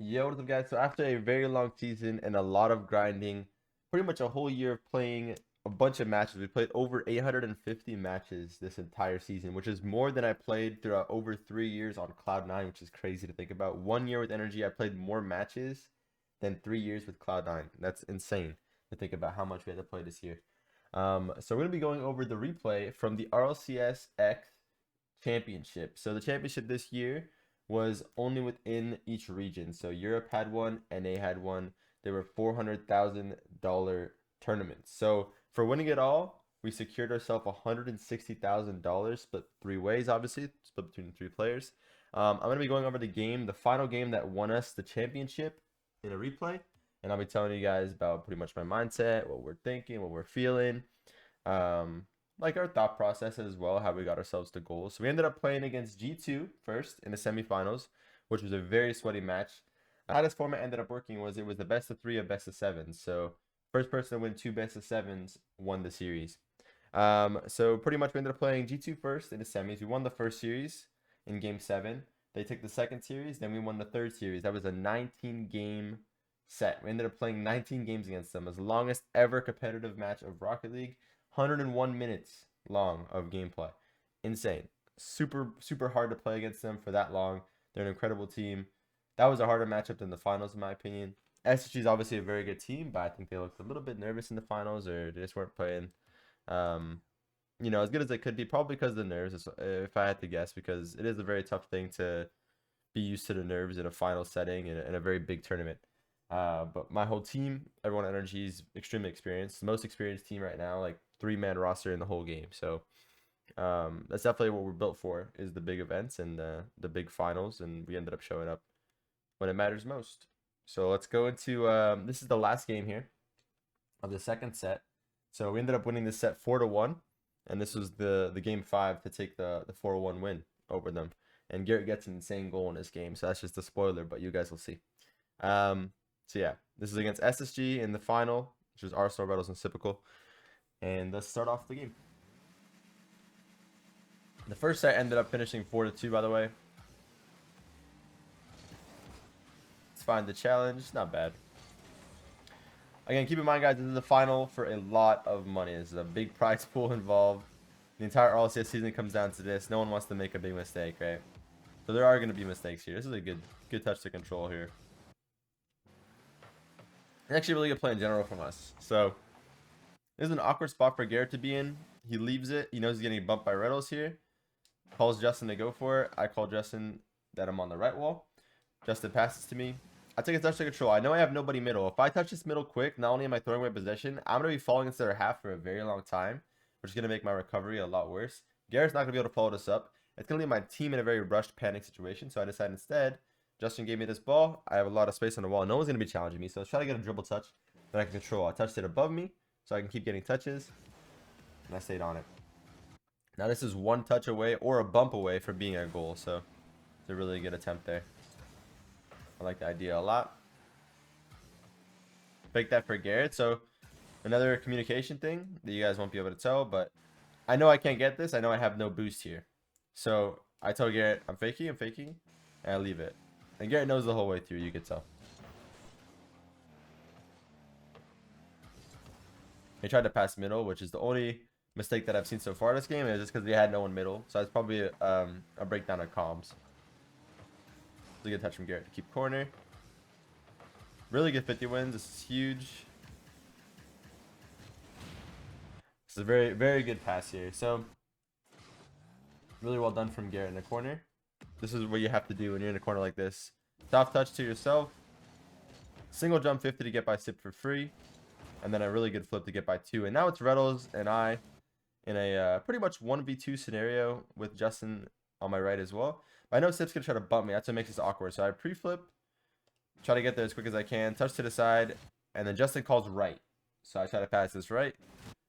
Yo, what's up, guys? So after a very long season and a lot of grinding, pretty much a whole year of playing a bunch of matches, we played over 850 matches this entire season, which is more than I played throughout over 3 years on Cloud9, which is crazy to think about. 1 year with Energy, I played more matches than 3 years with Cloud9. That's insane to think about how much we had to play this year. So we're gonna be going over the replay from the RLCS X Championship. So the championship this year was only within each region. So Europe had one, NA had one. They were $400,000 tournaments. So for winning it all, we secured ourselves $160,000, split three ways, obviously, split between three players. I'm going to be going over the final game that won us the championship in a replay. And I'll be telling you guys about pretty much my mindset, what we're thinking, what we're feeling. Like our thought process as well, how we got ourselves to goals. So we ended up playing against G2 first in the semifinals, which was a very sweaty match. How this format ended up working was it was the best of three of best of sevens. So first person to win two best of sevens won the series. So pretty much we ended up playing G2 first in the semis. We won the first series in game 7. They took the second series, then we won the third series. That was a 19-game set. We ended up playing 19 games against them. It was the longest ever competitive match of Rocket League. 101 minutes long of gameplay. Insane. Super hard to play against them for that long. They're an incredible team. That was a harder matchup than the finals, in my opinion. SSG is obviously a very good team, but I think they looked a little bit nervous in the finals, or they just weren't playing, as good as they could be. Probably because of the nerves, if I had to guess, because it is a very tough thing to be used to the nerves in a final setting in a very big tournament. But my whole team, everyone at Energy is extremely experienced. The most experienced team right now, like 3-man roster in the whole game. So that's definitely what we're built for, is the big events and the big finals. And we ended up showing up when it matters most. So let's go into, this is the last game here of the second set. So we ended up winning this set 4-1. And this was the game 5 to take the 4-1 win over them. And Garrett gets an insane goal in this game. So that's just a spoiler, but you guys will see. So yeah, this is against SSG in the final, which is Arsenal Rebels and Typical. And let's start off the game. The first set ended up finishing 4-2, by the way. Let's find the challenge. Not bad. Again, keep in mind, guys, this is the final for a lot of money. This is a big prize pool involved. The entire RLCS season comes down to this. No one wants to make a big mistake, right? So there are going to be mistakes here. This is a good touch to control here. Actually, really good play in general from us. So this is an awkward spot for Garrett to be in. He leaves it. He knows he's getting bumped by Rlcs here. Calls Justin to go for it. I call Justin that I'm on the right wall. Justin passes to me. I take a touch to control. I know I have nobody middle. If I touch this middle quick, not only am I throwing away possession, I'm going to be falling into their half for a very long time, which is going to make my recovery a lot worse. Garrett's not going to be able to follow this up. It's going to leave my team in a very rushed, panic situation. So I decided instead, Justin gave me this ball. I have a lot of space on the wall. No one's going to be challenging me. So let's try to get a dribble touch that I can control. I touched it above me so I can keep getting touches. And I stayed on it. Now this is one touch away or a bump away from being a goal. So it's a really good attempt there. I like the idea a lot. Fake that for Garrett. So another communication thing that you guys won't be able to tell, but I know I can't get this. I know I have no boost here. So I tell Garrett, I'm faking, and I leave it. And Garrett knows the whole way through, you could tell. He tried to pass middle, which is the only mistake that I've seen so far this game. Is just because we had no one middle. So it's probably a breakdown of comms. It's a good touch from Garrett to keep corner. Really good 50 wins. This is huge. This is a very good pass here. So really well done from Garrett in the corner. This is what you have to do when you're in a corner like this. Soft touch to yourself. Single jump 50 to get by Sip for free. And then a really good flip to get by 2. And now it's Rlcs and I in a pretty much 1v2 scenario with Justin on my right as well. But I know Sip's going to try to bump me. That's what makes this awkward. So I pre-flip. Try to get there as quick as I can. Touch to the side. And then Justin calls right. So I try to pass this right.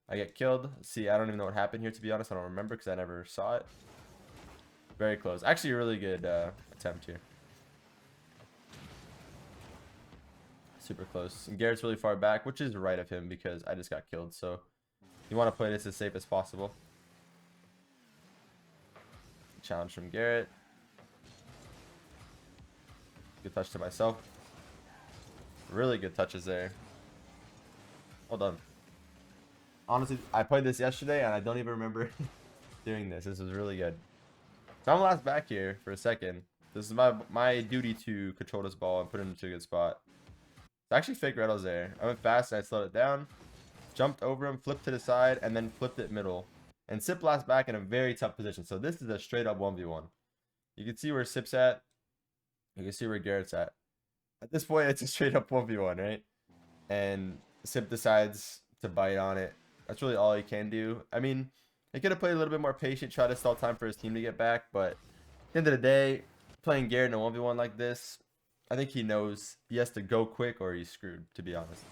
I get killed. See, I don't even know what happened here, to be honest. I don't remember because I never saw it. Very close. Actually, a really good attempt here. Super close. And Garrett's really far back, which is right of him because I just got killed. So you want to play this as safe as possible. Challenge from Garrett. Good touch to myself. Really good touches there. Well done. Honestly, I played this yesterday and I don't even remember doing this. This was really good. So I'm last back here for a second. This is my duty to control this ball and put it into a good spot. It's actually fake Rlcs there. I went fast and I slowed it down. Jumped over him, flipped to the side, and then flipped it middle. And Sip last back in a very tough position. So this is a straight up 1v1. You can see where Sip's at. You can see where Garrett's at. At this point, it's a straight up 1v1, right? And Sip decides to bite on it. That's really all he can do. I mean, he could have played a little bit more patient, try to stall time for his team to get back. But at the end of the day, playing Garrett in a 1v1 like this, I think he knows he has to go quick or he's screwed, to be honest.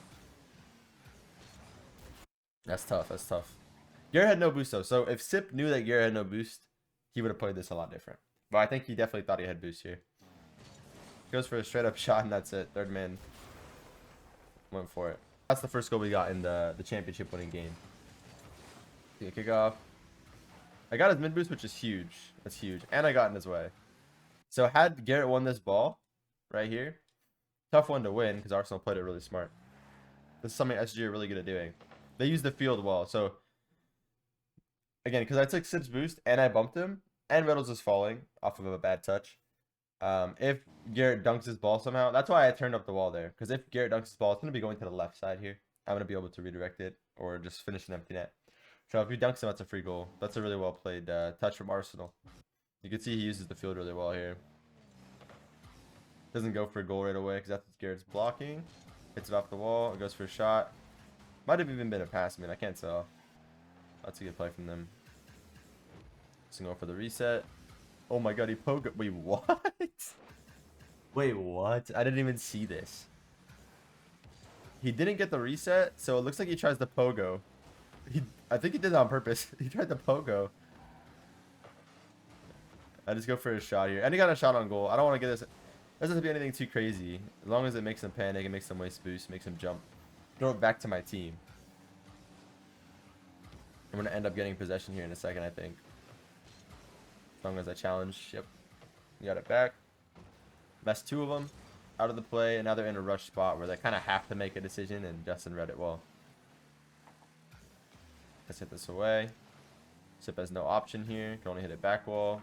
That's tough. That's tough. Garrett had no boost though. So if Sip knew that Garrett had no boost, he would have played this a lot different. But I think he definitely thought he had boost here. Goes for a straight up shot and that's it. Third man went for it. That's the first goal we got in the championship winning game. Kick off. I got his mid boost, which is huge. That's huge. And I got in his way. So had Garrett won this ball right here, tough one to win because Arsenal played it really smart. This is something SG are really good at doing. They use the field well. So again, because I took Sip's boost and I bumped him, and Reynolds was falling off of a bad touch. If Garrett dunks his ball somehow, that's why I turned up the wall there. Because if Garrett dunks his ball, it's going to be going to the left side here. I'm going to be able to redirect it or just finish an empty net. So if he dunks him, that's a free goal. That's a really well played touch from Arsenal. You can see he uses the field really well here. Doesn't go for a goal right away because that's what Garrett's blocking. Hits it off the wall. It goes for a shot. Might have even been a pass. I mean, I can't tell. That's a good play from them. Just gonna go for the reset. Oh my god, he poked. Wait, what? Wait, what? I didn't even see this. He didn't get the reset, so it looks like he tries the pogo. I think he did it on purpose. He tried the pogo. I just go for a shot here. And he got a shot on goal. I don't want to get this. It doesn't have to be anything too crazy. As long as it makes him panic, it makes him waste boost, makes him jump. Throw it back to my team. I'm going to end up getting possession here in a second, I think. As long as I challenge. Yep. You got it back. Best two of them out of the play. And now they're in a rush spot where they kind of have to make a decision. And Justin read it well. Let's hit this away. Sip has no option here. Can only hit it back wall.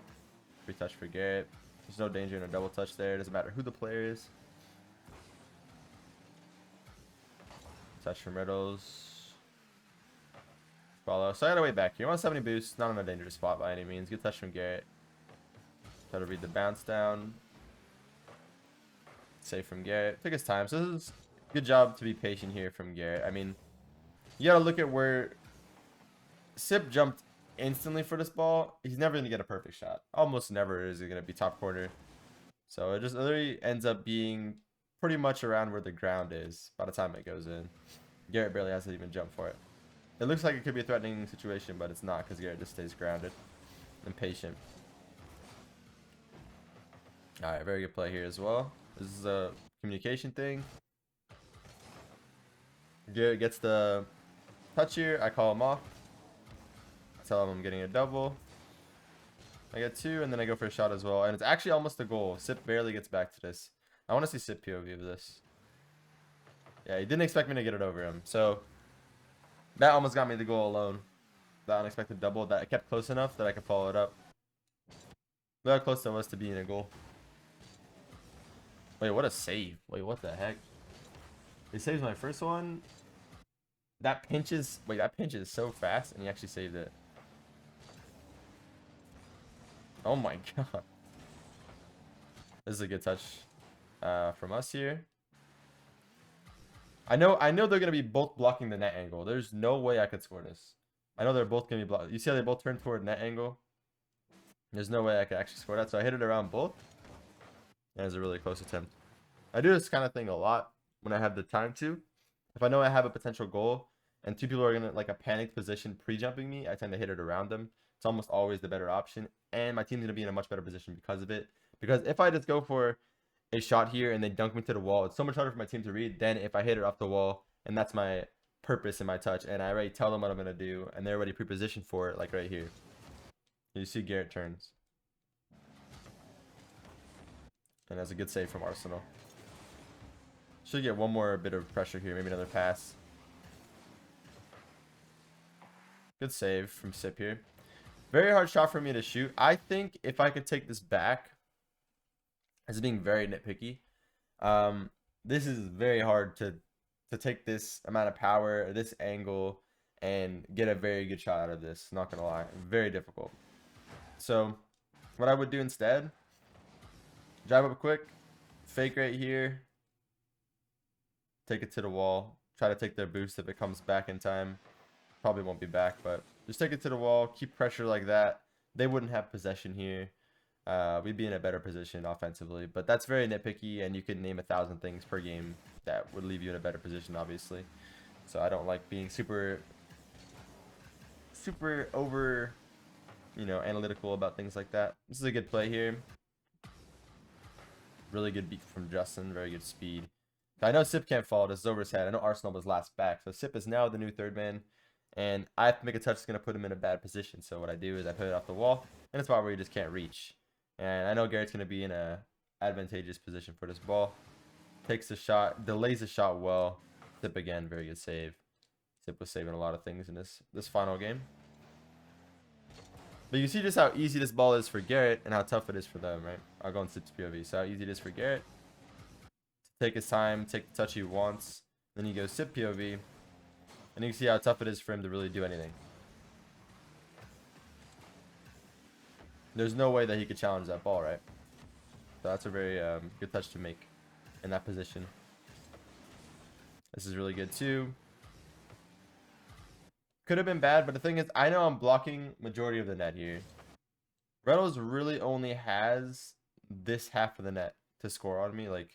Free touch for Garrett. There's no danger in a double touch there. Doesn't matter who the player is. Touch from Riddles. Follow. So I got a way back here. 170 boost. Not in a dangerous spot by any means. Good touch from Garrett. Try to read the bounce down. Save from Garrett. Took his time. So this is a good job to be patient here from Garrett. I mean, you got to look at where Sip jumped instantly for this ball. He's never going to get a perfect shot. Almost never is it going to be top corner. So it just literally ends up being pretty much around where the ground is by the time it goes in. Garrett barely has to even jump for it. It looks like it could be a threatening situation, but it's not because Garrett just stays grounded and patient. Alright, very good play here as well. This is a communication thing. Garrett gets the touch here. I call him off. I tell him I'm getting a double. I get two, and then I go for a shot as well. And it's actually almost a goal. Sip barely gets back to this. I want to see Sip POV of this. Yeah, he didn't expect me to get it over him. So that almost got me the goal alone. That unexpected double that kept close enough that I could follow it up. Look how close that was to being a goal. Wait, what a save. Wait, what the heck? He saves my first one. That pinches. Wait, that pinches so fast, and he actually saved it. Oh my god. This is a good touch from us here. I know they're gonna be both blocking the net angle. There's no way I could score this. I know they're both gonna be blocked. You see how they both turn toward net angle? There's no way I could actually score that. So I hit it around both. And it was a really close attempt. I do this kind of thing a lot when I have the time to. If I know I have a potential goal and two people are gonna like a panicked position pre-jumping me, I tend to hit it around them. It's almost always the better option, and my team's gonna be in a much better position because of it. Because if I just go for a shot here and they dunk me to the wall, it's so much harder for my team to read than if I hit it off the wall, and that's my purpose in my touch, and I already tell them what I'm gonna do, and they're already pre-positioned for it, like right here. You see Garrett turns, and that's a good save from Arsenal. Should get one more bit of pressure here. Maybe another pass. Good save from Sip here. Very hard shot for me to shoot. I think if I could take this back, as being very nitpicky, this is very hard to take this amount of power, this angle, and get a very good shot out of this. Not gonna lie, very difficult. So what I would do instead, drive up quick, fake right here, take it to the wall, try to take their boost if it comes back in time. Probably won't be back, but just take it to the wall, keep pressure like that. They wouldn't have possession here. We'd be in a better position offensively, but that's very nitpicky, and you could name 1,000 things per game that would leave you in a better position, obviously. So I don't like being super over, analytical about things like that. This is a good play here. Really good beat from Justin, very good speed. I know Sip can't follow, this is over his head. I know Arsenal was last back, so Sip is now the new third man, and I have to make a touch that's going to put him in a bad position. So what I do is I put it off the wall, and it's a spot where you just can't reach. And I know Garrett's going to be in a advantageous position for this ball. Takes the shot, delays the shot well. Sip again, very good save. Sip was saving a lot of things in this final game. But you see just how easy this ball is for Garrett and how tough it is for them, right? I'll go on Sip's POV. So how easy it is for Garrett to take his time, take the touch he wants. Then he goes Sip POV. And you can see how tough it is for him to really do anything. There's no way that he could challenge that ball, right? So that's a very good touch to make in that position. This is really good too. Could have been bad, but the thing is, I know I'm blocking majority of the net here. Rlcs really only has this half of the net to score on me, like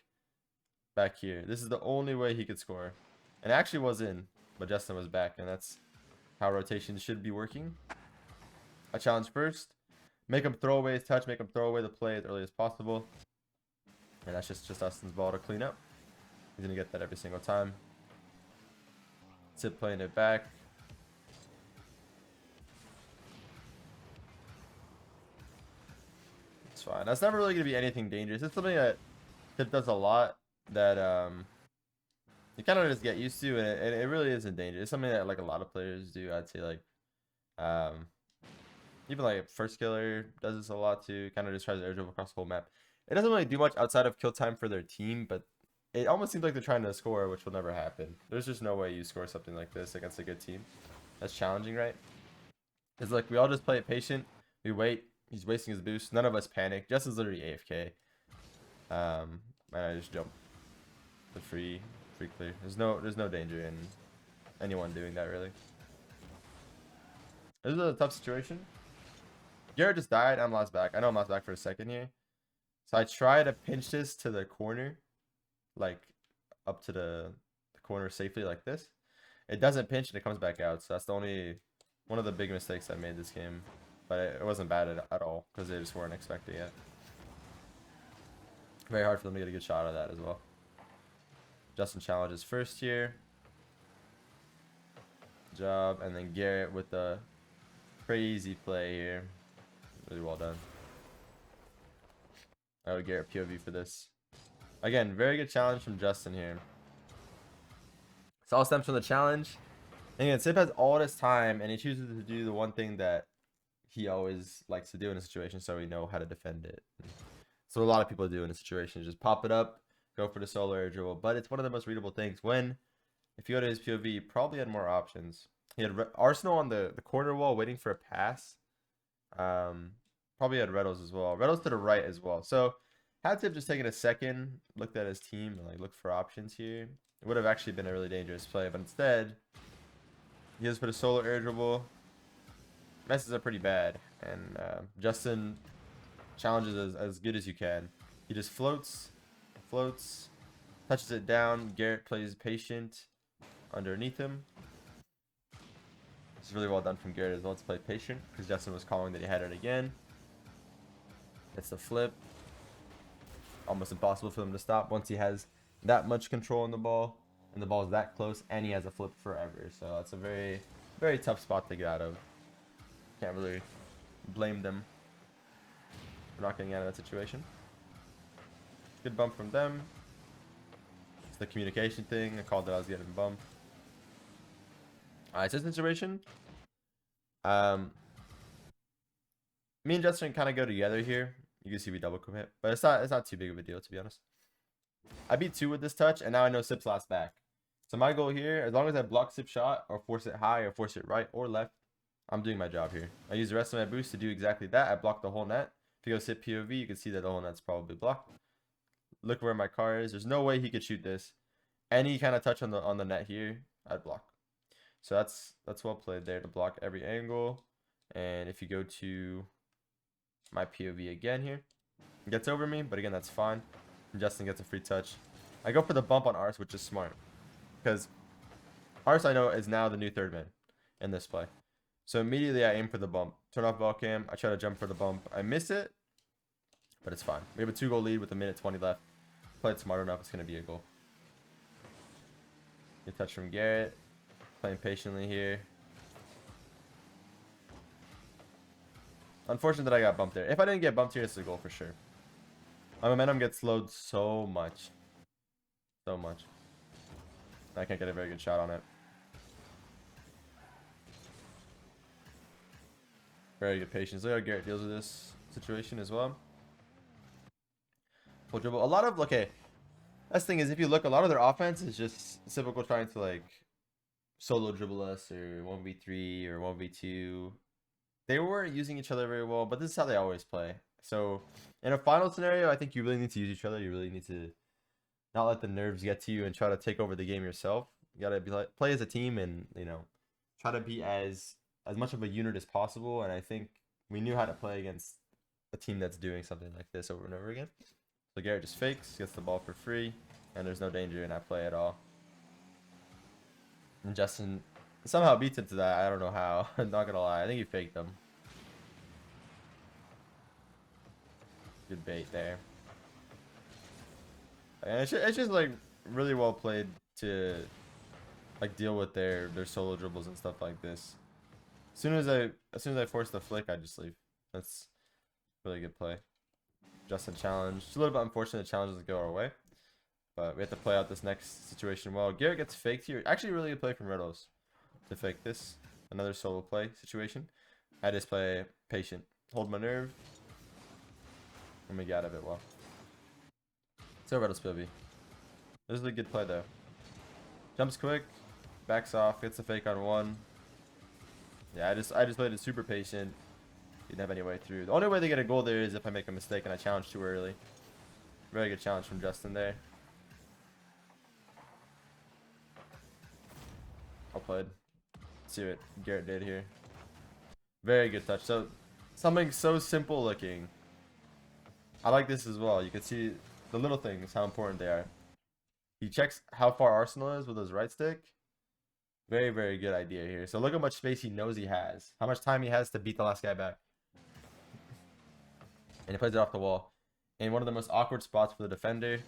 back here. This is the only way he could score. And it actually was in, but Justin was back, and that's how rotations should be working. I challenge first. Make him throw away his touch, make him throw away the play as early as possible. And that's just Justin's ball to clean up. He's going to get that every single time. Sip playing it back. It's fine. That's never really going to be anything dangerous. It's something that Sip does a lot that you kind of just get used to, and it really isn't dangerous. It's something that like a lot of players do. I'd say like even like First Killer does this a lot too. Kind of just tries to air dribble across the whole map. It doesn't really do much outside of kill time for their team, but it almost seems like they're trying to score, which will never happen. There's just no way you score something like this against a good team. That's challenging, right? It's like we all just play it patient. We wait. He's wasting his boost. None of us panic. Justin's literally AFK. And I just jump. The free clear. There's no danger in anyone doing that really. This is a tough situation. Garrett just died. I'm last back. I know I'm last back for a second here. So I try to pinch this to the corner, like up to the corner safely like this. It doesn't pinch and it comes back out. So that's the only one of the big mistakes I made this game. But it wasn't bad at all because they just weren't expecting it. Very hard for them to get a good shot of that as well. Justin challenges first here. Good job. And then Garrett with the crazy play here. Really well done. I would Garrett POV for this. Again, very good challenge from Justin here. It's all stems from the challenge. And again, Sip has all this time, and he chooses to do the one thing that he always likes to do in a situation, so we know how to defend it. So a lot of people do in a situation, just pop it up, go for the solo air dribble. But it's one of the most readable things. If you go to his POV, he probably had more options. He had Arsenal on the corner wall waiting for a pass. Probably had Rlcs as well. Rlcs to the right as well. So had Sip just taken a second, looked at his team, and like looked for options here, it would have actually been a really dangerous play. But instead, he just put a solo air dribble. Messes up pretty bad, and Justin challenges as good as you can. He just floats, touches it down. Garrett plays patient underneath him. It's really well done from Garrett as well to play patient because Justin was calling that he had it again. It's a flip. Almost impossible for him to stop once he has that much control on the ball and the ball is that close and he has a flip forever. So that's a very, very tough spot to get out of. Can't really blame them for not getting out of that situation. Good bump from them. the communication thing. I called that I was getting bumped. Alright, so this situation. Me and Justin kind of go together here. You can see we double commit, but it's not too big of a deal, to be honest. I beat 2 with this touch, and now I know Sip's last back. So my goal here, as long as I block Sip shot or force it high or force it right or left, I'm doing my job here. I use the rest of my boost to do exactly that. I block the whole net. If you go Sip POV, you can see that the whole net's probably blocked. Look where my car is. There's no way he could shoot this. Any kind of touch on the net here, I'd block. So that's well played there to block every angle. And if you go to my POV again here, it gets over me, but again, that's fine. And Justin gets a free touch. I go for the bump on Ars, which is smart, because Ars, I know, is now the new third man in this play. So immediately I aim for the bump. Turn off ball cam. I try to jump for the bump. I miss it, but it's fine. We have a 2-goal lead with 1:20 left. Played smart enough. It's going to be a goal. Good touch from Garrett. Playing patiently here. Unfortunate that I got bumped there. If I didn't get bumped here, it's a goal for sure. My momentum gets slowed so much. So much. I can't get a very good shot on it. Very good patience. Look how Garrett deals with this situation as well. Full dribble. A lot of, okay, that's the thing is, if you look, a lot of their offense is just typical trying to like solo dribble us or 1v3 or 1v2. They weren't using each other very well, but this is how they always play. So in a final scenario, I think you really need to use each other. You really need to not let the nerves get to you and try to take over the game yourself. You gotta be like, play as a team and, you know, try to be as much of a unit as possible. And I think we knew how to play against a team that's doing something like this over and over again. So Garrett just fakes, gets the ball for free, and there's no danger in that play at all. And Justin somehow beats him to that. I don't know how. I'm not gonna lie. I think he faked them. Good bait there. And it's just like really well played to like deal with their solo dribbles and stuff like this. As soon as I force the flick, I just leave. That's really good play. Justin challenge. It's a little bit unfortunate the challenge doesn't go our way, but we have to play out this next situation well. Garrett gets faked here. Actually, really good play from Rlcs to fake this. Another solo play situation. I just play patient, hold my nerve, and we get out of it well. So Rlcs POV. This is a good play though. Jumps quick, backs off, gets the fake on 1. Yeah, I just played it super patient. Didn't have any way through. The only way they get a goal there is if I make a mistake and I challenge too early. Very good challenge from Justin there. Well played. Let's see what Garrett did here. Very good touch. So something so simple looking. I like this as well. You can see the little things, how important they are. He checks how far Arsenal is with his right stick. Very, very good idea here. So look how much space he knows he has. How much time he has to beat the last guy back. And he plays it off the wall. In one of the most awkward spots for the defender.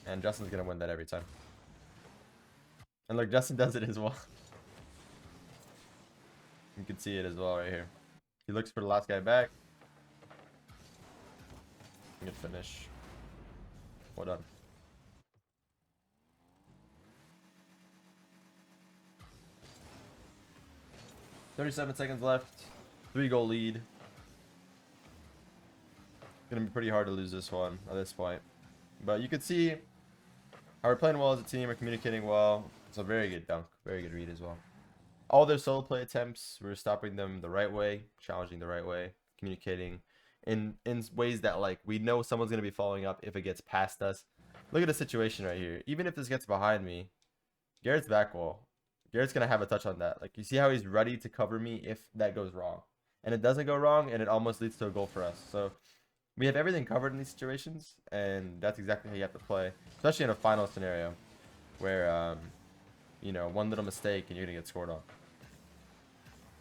And Justin's going to win that every time. And look, Justin does it as well. You can see it as well right here. He looks for the last guy back. Good finish. Well done. 37 seconds left. 3-goal lead. Gonna be pretty hard to lose this one at this point. But you can see how we're playing well as a team. We're communicating well. It's a very good dunk. Very good read as well. All their solo play attempts, we're stopping them the right way, challenging the right way, communicating in ways that like we know someone's gonna be following up if it gets past us. Look at the situation right here. Even if this gets behind me, Garrett's back wall. Garrett's gonna have a touch on that. Like you see how he's ready to cover me if that goes wrong, and it doesn't go wrong, and it almost leads to a goal for us. So we have everything covered in these situations, and that's exactly how you have to play, especially in a final scenario where you know, one little mistake and you're gonna get scored on.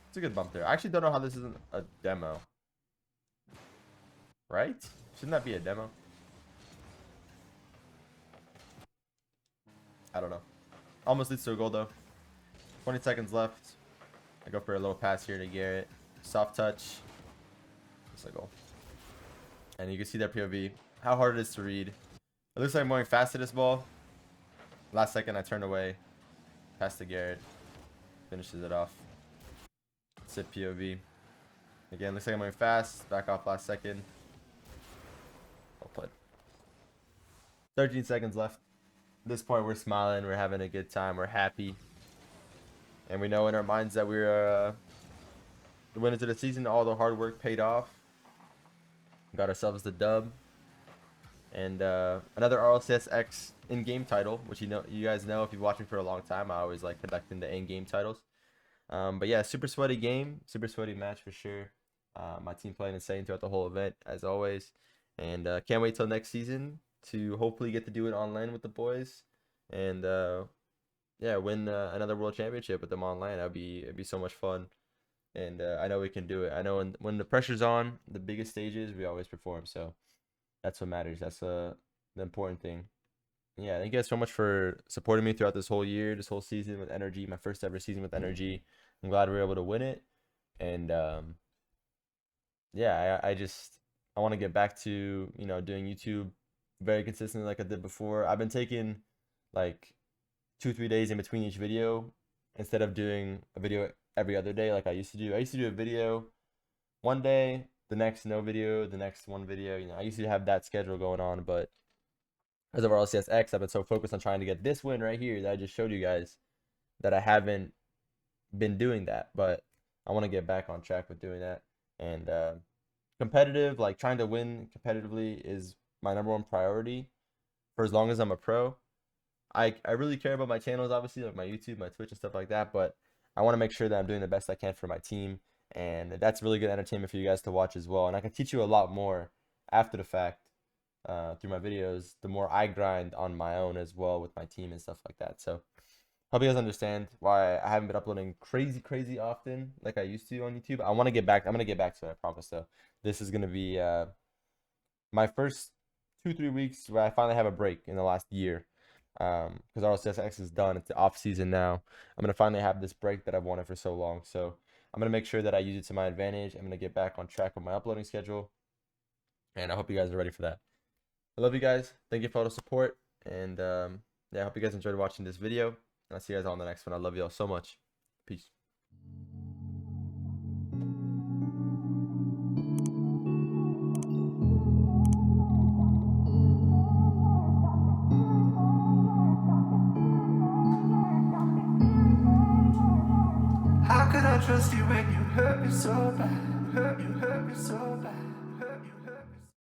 It's a good bump there. I actually don't know how this isn't a demo. Right? Shouldn't that be a demo? I don't know. Almost leads to a goal though. 20 seconds left. I go for a little pass here to Garrett. Soft touch. It's a goal. And you can see that POV. How hard it is to read. It looks like I'm going fast to this ball. Last second, I turn away. Pass to Garrett. Finishes it off. Sit POV. Again, looks like I'm going fast. Back off last second. Well played. 13 seconds left. At this point, we're smiling. We're having a good time. We're happy. And we know in our minds that we're the winners of the season. All the hard work paid off. Got ourselves the dub. And another RLCS X in-game title, which you guys know if you've been watching for a long time. I always like conducting the in-game titles. But yeah, super sweaty game, super sweaty match for sure. My team playing insane throughout the whole event, as always. And can't wait till next season to hopefully get to do it online with the boys. And yeah, win another world championship with them online. It'd be so much fun. And I know we can do it. I know when the pressure's on, the biggest stages, we always perform. So that's what matters. That's the important thing. Yeah, thank you guys so much for supporting me throughout this whole year, this whole season with Energy, my first ever season with Energy. I'm glad we were able to win it. And yeah, I want to get back to, doing YouTube very consistently like I did before. I've been taking like 2-3 days in between each video instead of doing a video every other day like I used to do. I used to do a video one day, the next no video, the next one video. I used to have that schedule going on, but as of RLCS X, I've been so focused on trying to get this win right here that I just showed you guys that I haven't been doing that. But I want to get back on track with doing that. And competitive, like trying to win competitively is my #1 priority for as long as I'm a pro. I really care about my channels, obviously, like my YouTube, my Twitch, and stuff like that. But I want to make sure that I'm doing the best I can for my team. And that's really good entertainment for you guys to watch as well. And I can teach you a lot more after the fact through my videos, the more I grind on my own as well with my team and stuff like that. So hope you guys understand why I haven't been uploading crazy often like I used to on YouTube. I want to get back. I'm gonna get back to it, I promise. So this is gonna be my first 2-3 weeks where I finally have a break in the last year, because RLCS is done. It's the off season now. I'm gonna finally have this break that I've wanted for so long. So I'm gonna make sure that I use it to my advantage. I'm gonna get back on track with my uploading schedule, and I hope you guys are ready for that. I love you guys. Thank you for all the support. And yeah, I hope you guys enjoyed watching this video. And I'll see you guys on the next one. I love you all so much. Peace. How could I trust you when you hurt me so bad? You hurt me so